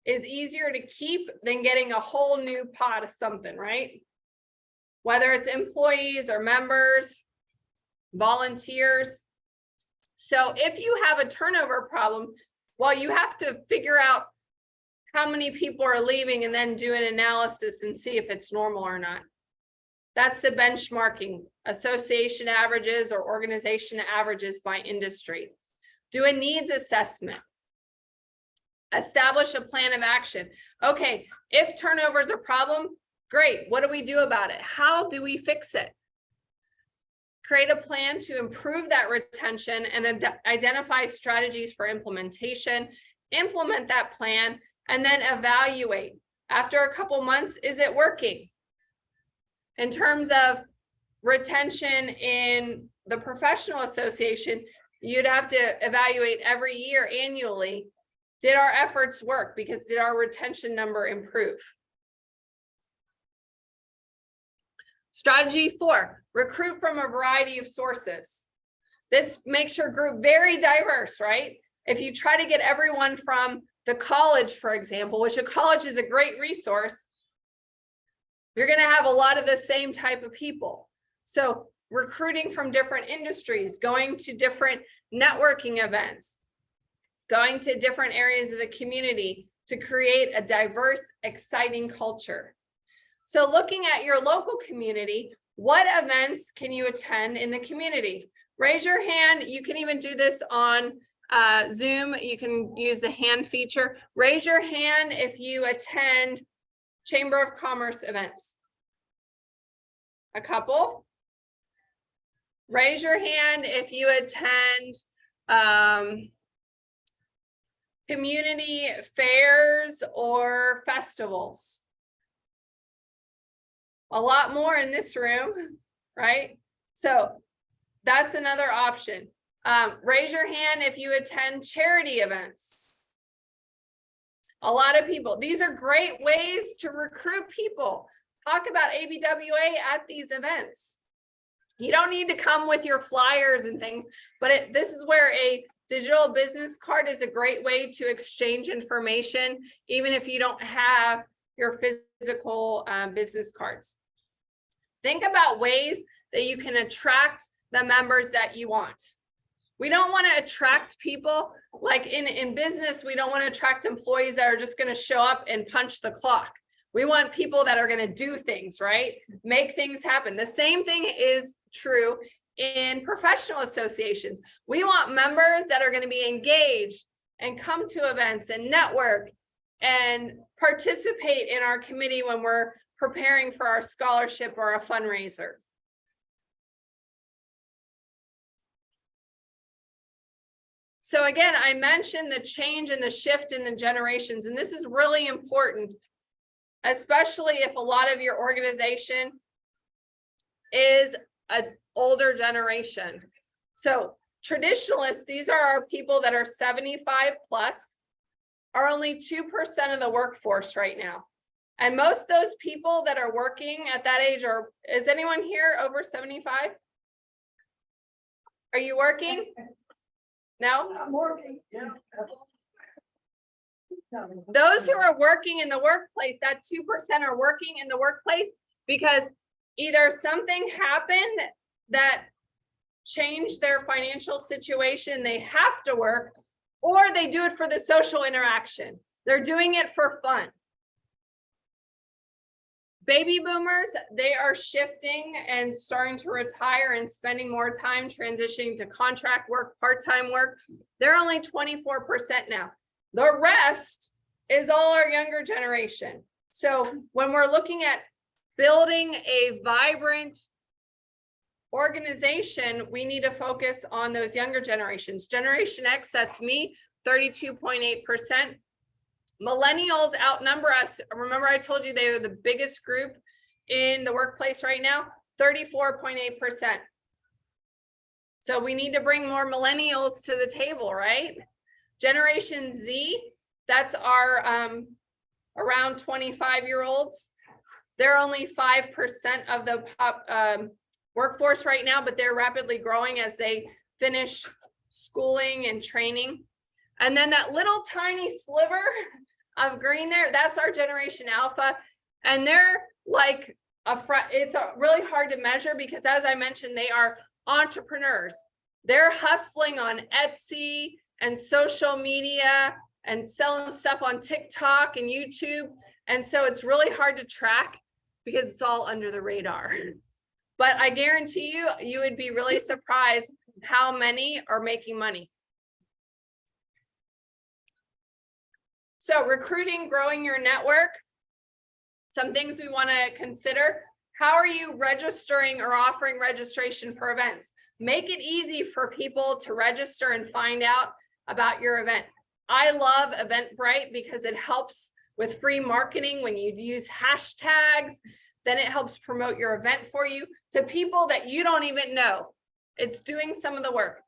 is easier to keep than getting a whole new pot of something, right? Whether it's employees or members, volunteers. So if you have a turnover problem, well, you have to figure out how many people are leaving and then do an analysis and see if it's normal or not. That's the benchmarking, association averages or organization averages by industry. Do a needs assessment. Establish a plan of action. Okay, if turnover is a problem, great. What do we do about it? How do we fix it? Create a plan to improve that retention and identify strategies for implementation. Implement that plan and then evaluate. After a couple months, is it working? In terms of retention in the professional association, you'd have to evaluate every year annually. Did our efforts work? Because did our retention number improve? Strategy 4, recruit from a variety of sources. This makes your group very diverse, right? If you try to get everyone from the college, for example, which a college is a great resource, you're going to have a lot of the same type of people. So recruiting from different industries, going to different networking events, going to different areas of the community to create a diverse, exciting culture. So looking at your local community, what events can you attend in the community? Raise your hand. You can even do this on Zoom. You can use the hand feature. Raise your hand if you attend Chamber of Commerce events. A couple. Raise your hand if you attend community fairs or festivals. A lot more in this room, right? So that's another option. Raise your hand if you attend charity events. A lot of people. These are great ways to recruit people. Talk about ABWA at these events. You don't need to come with your flyers and things, but this is where a digital business card is a great way to exchange information, even if you don't have your physical business cards. Think about ways that you can attract the members that you want. We don't want to attract people like in business. We don't want to attract employees that are just going to show up and punch the clock. We want people that are going to do things, right? Make things happen. The same thing is true in professional associations. We want members that are going to be engaged and come to events and network and participate in our committee when we're preparing for our scholarship or a fundraiser. So again, I mentioned the change and the shift in the generations, and this is really important, especially if a lot of your organization is an older generation. So traditionalists, these are our people that are 75 plus, are only 2% of the workforce right now. And most of those people that are working at that age are, is anyone here over 75? Are you working? No? I'm working, yeah. Those who are working in the workplace, that 2% are working in the workplace because either something happened that changed their financial situation, they have to work, or they do it for the social interaction. They're doing it for fun. Baby boomers, they are shifting and starting to retire and spending more time transitioning to contract work, part-time work. They're only 24% now. The rest is all our younger generation. So when we're looking at building a vibrant organization, we need to focus on those younger generations. Generation X, that's me, 32.8%. Millennials outnumber us. Remember, I told you they are the biggest group in the workplace right now, 34.8%. So we need to bring more millennials to the table, right? Generation Z, that's our around 25-year-olds. They're only 5% of the workforce right now, but they're rapidly growing as they finish schooling and training. And then that little tiny sliver of green there, that's our Generation Alpha. And they're like it's really hard to measure because, as I mentioned, they are entrepreneurs. They're hustling on Etsy and social media and selling stuff on TikTok and YouTube. And so it's really hard to track because it's all under the radar. But I guarantee you, you would be really surprised how many are making money. So recruiting, growing your network, some things we want to consider. How are you registering or offering registration for events? Make it easy for people to register and find out about your event. I love Eventbrite because it helps with free marketing when you use hashtags. Then it helps promote your event for you to people that you don't even know. It's doing some of the work.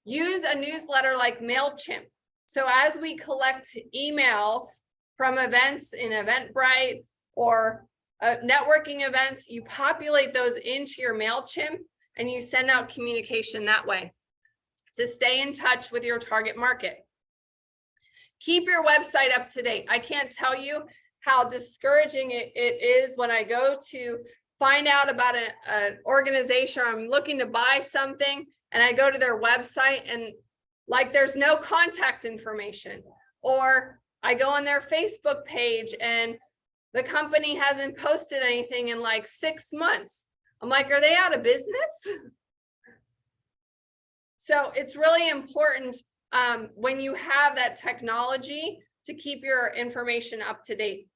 Use a newsletter like MailChimp. So as we collect emails from events in Eventbrite or networking events, you populate those into your MailChimp and you send out communication that way to stay in touch with your target market. Keep your website up to date. I can't tell you how discouraging it is when I go to find out about an organization, or I'm looking to buy something and I go to their website and like there's no contact information, or I go on their Facebook page and the company hasn't posted anything in like 6 months. I'm like, are they out of business? So it's really important when you have that technology to keep your information up to date.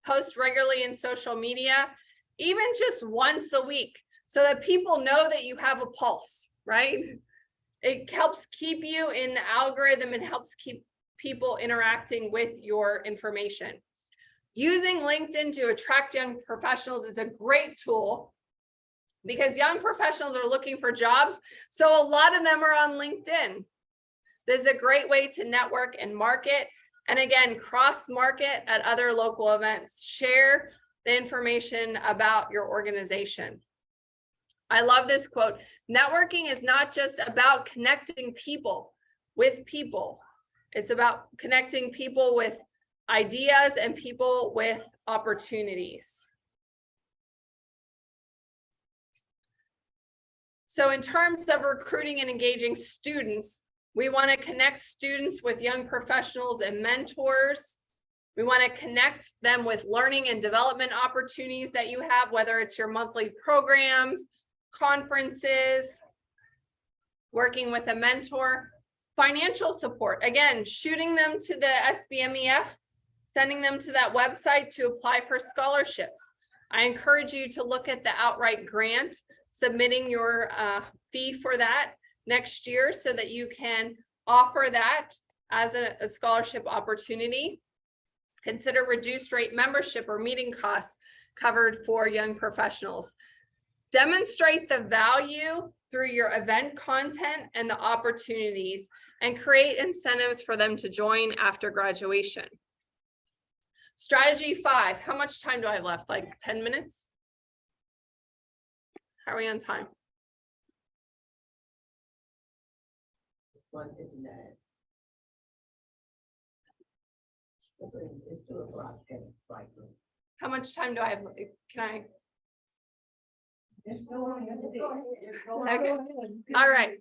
Post regularly in social media, even just once a week, so that people know that you have a pulse, right? It helps keep you in the algorithm and helps keep people interacting with your information. Using LinkedIn to attract young professionals is a great tool because young professionals are looking for jobs. So a lot of them are on LinkedIn. This is a great way to network and market. And again, cross-market at other local events. Share the information about your organization. I love this quote. Networking is not just about connecting people with people. It's about connecting people with ideas and people with opportunities. So in terms of recruiting and engaging students, we want to connect students with young professionals and mentors. We want to connect them with learning and development opportunities that you have, whether it's your monthly programs, conferences, working with a mentor, financial support. Again, shooting them to the SBMEF, sending them to that website to apply for scholarships. I encourage you to look at the outright grant, submitting your fee for that next year so that you can offer that as a scholarship opportunity. Consider reduced rate membership or meeting costs covered for young professionals. Demonstrate the value through your event content and the opportunities, and create incentives for them to join after graduation. Strategy 5, how much time do I have left? Like 10 minutes? How are we on time? 1:59. It's 2:00 and right. How much time do I have? Can I? Okay. All right.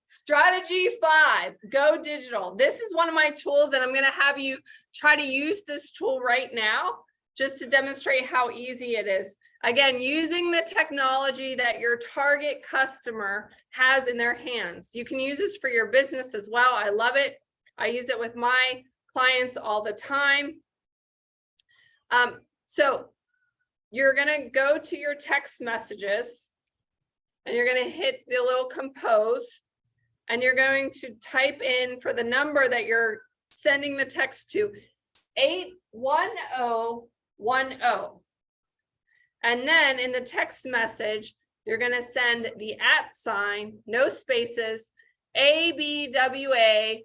Strategy 5, go digital. This is one of my tools, and I'm going to have you try to use this tool right now just to demonstrate how easy it is. Again, using the technology that your target customer has in their hands. You can use this for your business as well. I love it. I use it with my clients all the time. So you're gonna go to your text messages and you're gonna hit the little compose and you're going to type in for the number that you're sending the text to 81010. And then in the text message, you're gonna send the @, no spaces, ABWA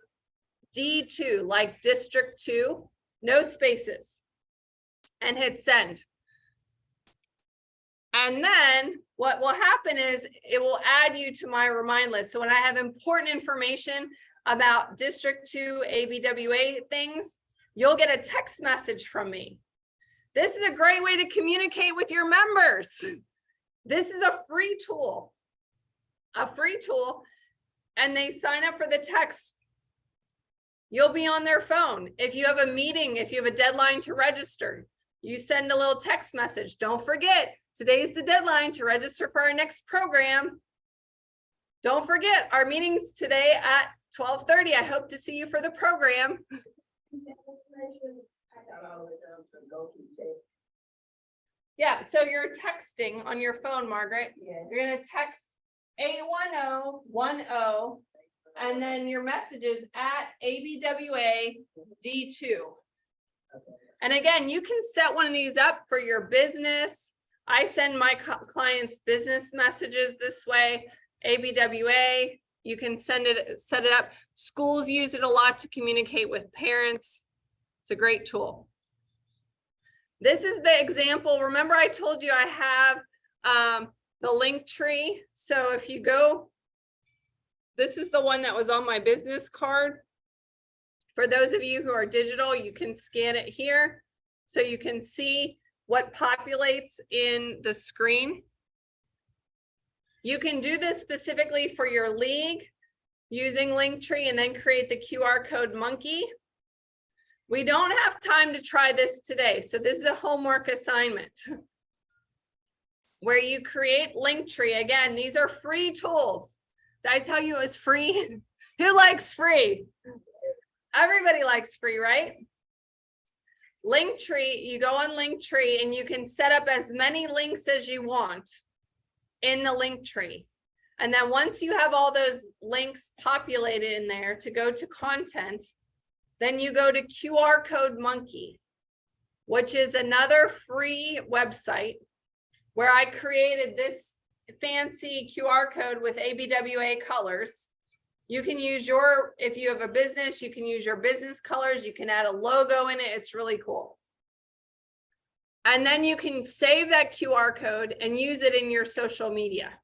D2, like District 2, no spaces, and hit send. And then what will happen is it will add you to my remind list. So when I have important information about District 2 ABWA things, you'll get a text message from me. This is a great way to communicate with your members. This is a free tool, and they sign up for the text. You'll be on their phone. If you have a meeting, if you have a deadline to register, you send a little text message. Don't forget, today's the deadline to register for our next program. Don't forget, our meeting's today at 12:30. I hope to see you for the program. I got all the way down to go to text. Yeah, so you're texting on your phone, Margaret. Yes. You're gonna text 81010, and then your message is @ABWA D2. Okay. And again, you can set one of these up for your business. I send my clients business messages this way, ABWA. You can set it up. Schools use it a lot to communicate with parents. It's a great tool. This is the example. Remember I told you I have the link tree. So if you go, this is the one that was on my business card. For those of you who are digital, you can scan it here. So you can see what populates in the screen. You can do this specifically for your league using Linktree and then create the QR code monkey. We don't have time to try this today. So this is a homework assignment where you create Linktree. Again, these are free tools. Did I tell you it was free? Who likes free? Everybody likes free, right? Linktree, you go on Linktree and you can set up as many links as you want in the Linktree. And then once you have all those links populated in there to go to content, then you go to QR Code Monkey, which is another free website where I created this fancy QR code with ABWA colors. You can use your, if you have a business, you can use your business colors. You can add a logo in it. It's really cool. And then you can save that QR code and use it in your social media.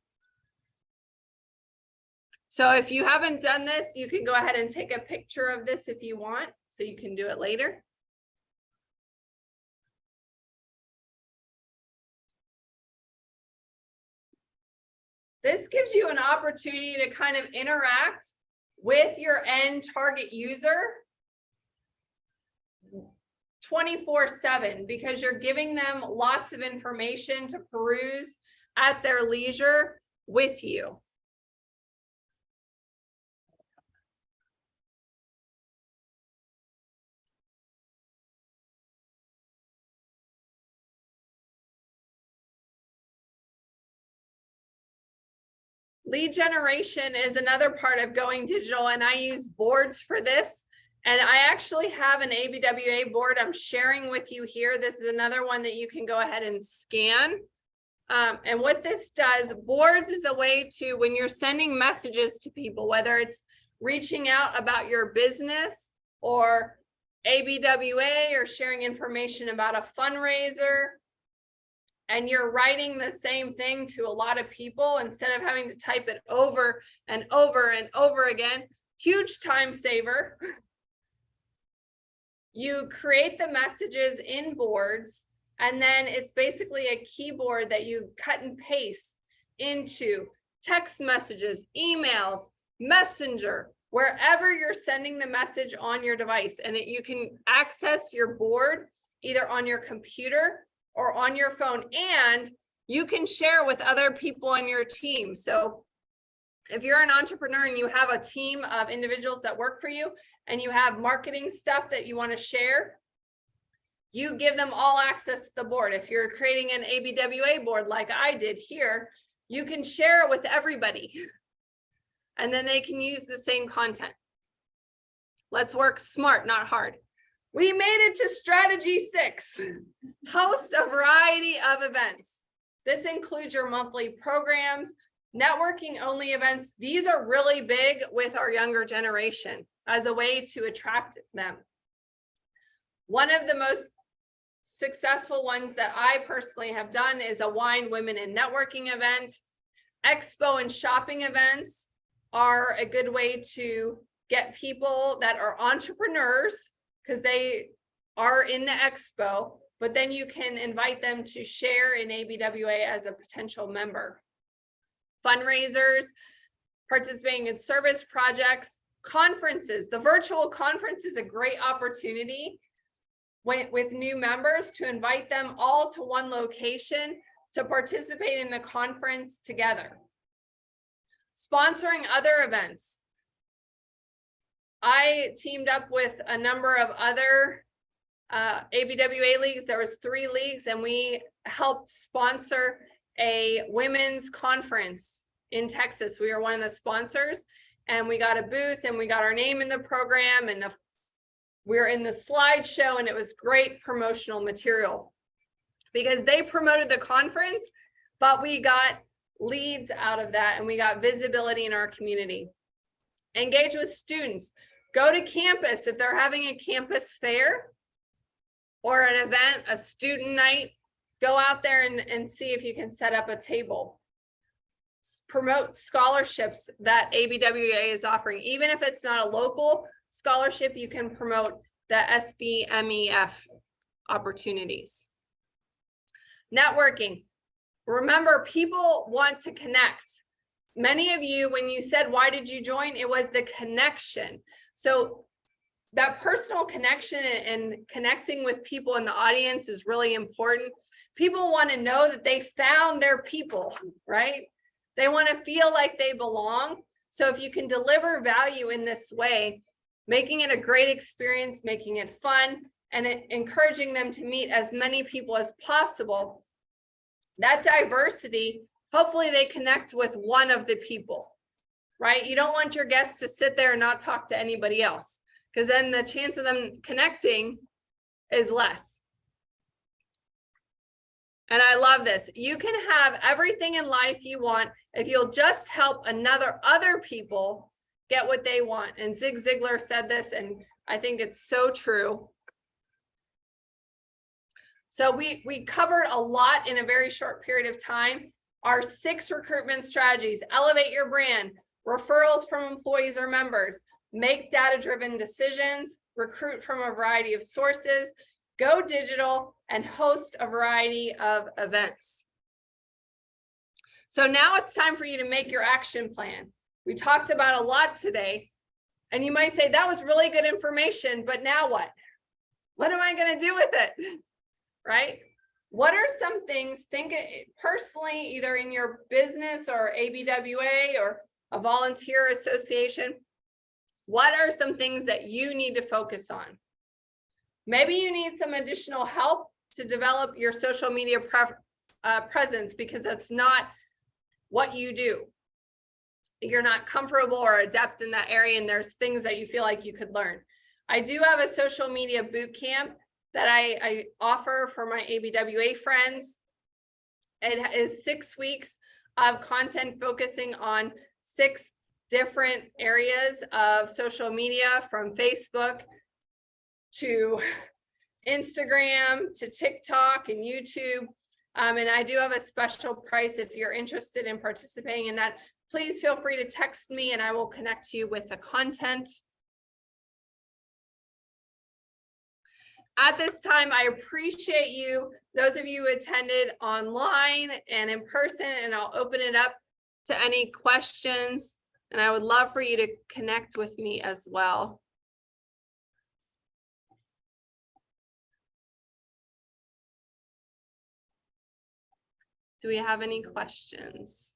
So if you haven't done this, you can go ahead and take a picture of this if you want, so you can do it later. This gives you an opportunity to kind of interact with your end target user 24/7, because you're giving them lots of information to peruse at their leisure with you. Lead generation is another part of going digital, and I use boards for this. And I actually have an ABWA board I'm sharing with you here. This is another one that you can go ahead and scan. And what this does, boards is a way to, when you're sending messages to people, whether it's reaching out about your business or ABWA or sharing information about a fundraiser, and you're writing the same thing to a lot of people instead of having to type it over and over and over again, huge time saver. You create the messages in boards, and then it's basically a keyboard that you cut and paste into text messages, emails, Messenger, wherever you're sending the message on your device. And you can access your board either on your computer or on your phone, and you can share with other people on your team. So if you're an entrepreneur and you have a team of individuals that work for you and you have marketing stuff that you want to share, you give them all access to the board. If you're creating an ABWA board like I did here, you can share it with everybody. And then they can use the same content. Let's work smart, not hard. We made it to strategy 6. Host a variety of events. This includes your monthly programs, networking only events. These are really big with our younger generation as a way to attract them. One of the most successful ones that I personally have done is a wine, women, and networking event. Expo and shopping events are a good way to get people that are entrepreneurs, because they are in the expo, but then you can invite them to share in ABWA as a potential member. Fundraisers, participating in service projects, conferences. The virtual conference is a great opportunity with new members to invite them all to one location to participate in the conference together. Sponsoring other events. I teamed up with a number of other ABWA leagues. There was 3 leagues, and we helped sponsor a women's conference in Texas. We were one of the sponsors, and we got a booth, and we got our name in the program, and we were in the slideshow, and it was great promotional material because they promoted the conference, but we got leads out of that, and we got visibility in our community. Engage with students. Go to campus if they're having a campus fair or an event, a student night. Go out there and see if you can set up a table. Promote scholarships that ABWA is offering. Even if it's not a local scholarship, you can promote the SBMEF opportunities. Networking. Remember, people want to connect. Many of you, when you said, why did you join? It was the connection. So that personal connection and connecting with people in the audience is really important. People want to know that they found their people, right? They want to feel like they belong. So if you can deliver value in this way, making it a great experience, making it fun, and encouraging them to meet as many people as possible, that diversity, hopefully they connect with one of the people, right? You don't want your guests to sit there and not talk to anybody else, because then the chance of them connecting is less. And I love this. You can have everything in life you want if you'll just help other people get what they want. And Zig Ziglar said this, and I think it's so true. So we covered a lot in a very short period of time. Our 6 recruitment strategies: elevate your brand, referrals from employees or members, make data-driven decisions, recruit from a variety of sources, go digital, and host a variety of events. So now it's time for you to make your action plan. We talked about a lot today, and you might say, that was really good information, but now what? What am I going to do with it? Right? What are some things, think personally, either in your business or ABWA or a volunteer association, what are some things that you need to focus on? Maybe you need some additional help to develop your social media presence, because that's not what you do. You're not comfortable or adept in that area, and there's things that you feel like you could learn. I do have a social media boot camp that I offer for my ABWA friends. It is 6 weeks of content focusing on 6 different areas of social media, from Facebook to Instagram to TikTok and YouTube. And I do have a special price if you're interested in participating in that. Please feel free to text me and I will connect you with the content. At this time, I appreciate you, those of you who attended online and in person, and I'll open it up to any questions. And I would love for you to connect with me as well. Do we have any questions?